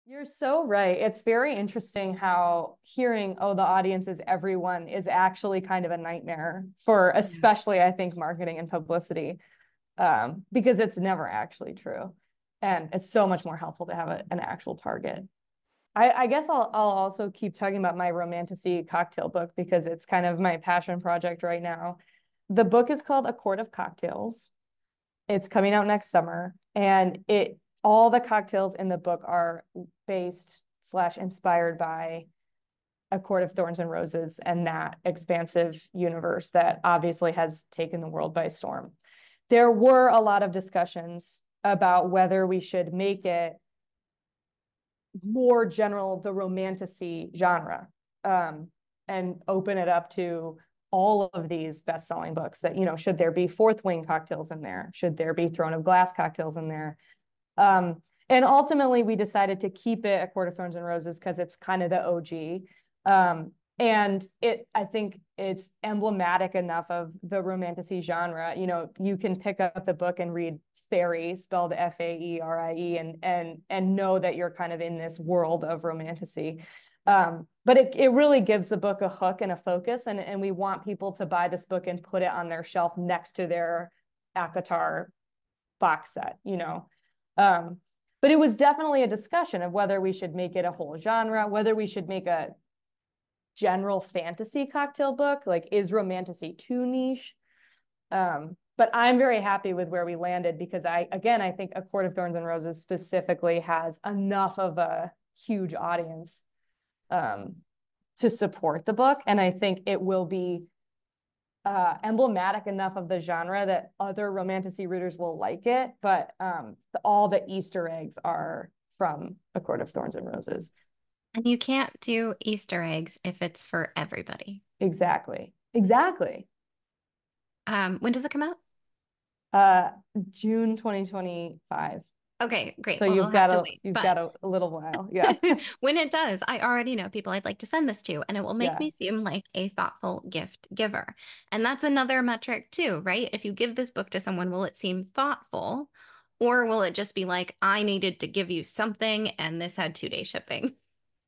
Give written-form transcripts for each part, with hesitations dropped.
You're so right. It's very interesting how hearing, oh, the audience is everyone is actually kind of a nightmare for Yeah. especially, I think, marketing and publicity, because it's never actually true. And it's so much more helpful to have an actual target. I guess I'll also keep talking about my romantasy cocktail book because it's kind of my passion project right now. The book is called A Court of Cocktails. It's coming out next summer, and it all the cocktails in the book are based slash inspired by A Court of Thorns and Roses and that expansive universe that obviously has taken the world by storm. There were a lot of discussions about whether we should make it more general, the romantasy genre, and open it up to all of these best-selling books that, should there be Fourth Wing cocktails in there? Should there be Throne of Glass cocktails in there? And ultimately, we decided to keep it A Court of Thorns and Roses because it's kind of the OG. And I think it's emblematic enough of the romantasy genre. You can pick up the book and read fairy, spelled Faerie, and know that you're kind of in this world of romantasy. But it really gives the book a hook and a focus, and we want people to buy this book and put it on their shelf next to their ACOTAR box set. But it was definitely a discussion of whether we should make it a whole genre, whether we should make a general fantasy cocktail book, like is romantasy too niche? But I'm very happy with where we landed because I think A Court of Thorns and Roses specifically has enough of a huge audience to support the book. And I think it will be emblematic enough of the genre that other romantasy readers will like it. But all the Easter eggs are from A Court of Thorns and Roses. And you can't do Easter eggs if it's for everybody. Exactly. Exactly. When does it come out? Uh, June 2025. Okay, great. So Well, we'll you've have got to a wait. you've But got a little while. Yeah. when it does, I already know people I'd like to send this to, and it will make Yeah. me seem like a thoughtful gift giver. And that's another metric too, right? If you give this book to someone, will it seem thoughtful, or will it just be like, I needed to give you something and this had 2 day shipping?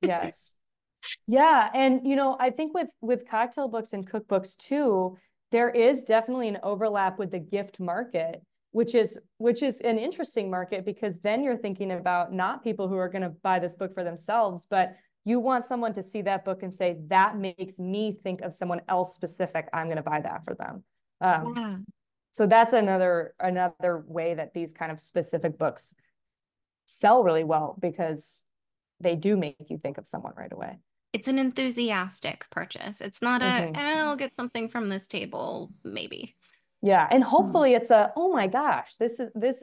Yes. Yeah, and I think with cocktail books and cookbooks too, there is definitely an overlap with the gift market, which is an interesting market because then you're thinking about not people who are going to buy this book for themselves, but you want someone to see that book and say, that makes me think of someone else specific. I'm going to buy that for them. Um, Yeah. so that's another way that these kind of specific books sell really well because they do make you think of someone right away. It's an enthusiastic purchase. It's not Mhm. I'll get something from this table, maybe. Yeah, and Hmm. hopefully it's oh my gosh, this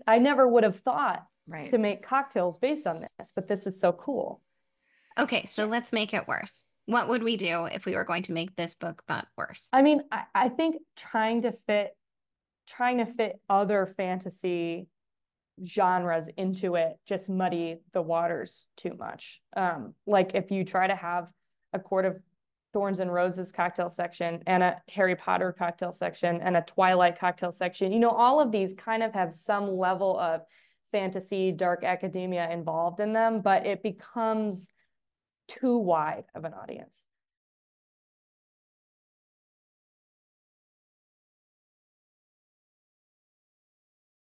I never would have thought Right. to make cocktails based on this, but this is so cool. Okay, so let's make it worse. What would we do if we were going to make this book but worse? I mean, I think trying to fit other fantasy genres into it just muddy the waters too much. Like if you try to have a Court of Thorns and Roses cocktail section and a Harry Potter cocktail section and a Twilight cocktail section, all of these kind of have some level of fantasy, dark academia involved in them, but it becomes too wide of an audience.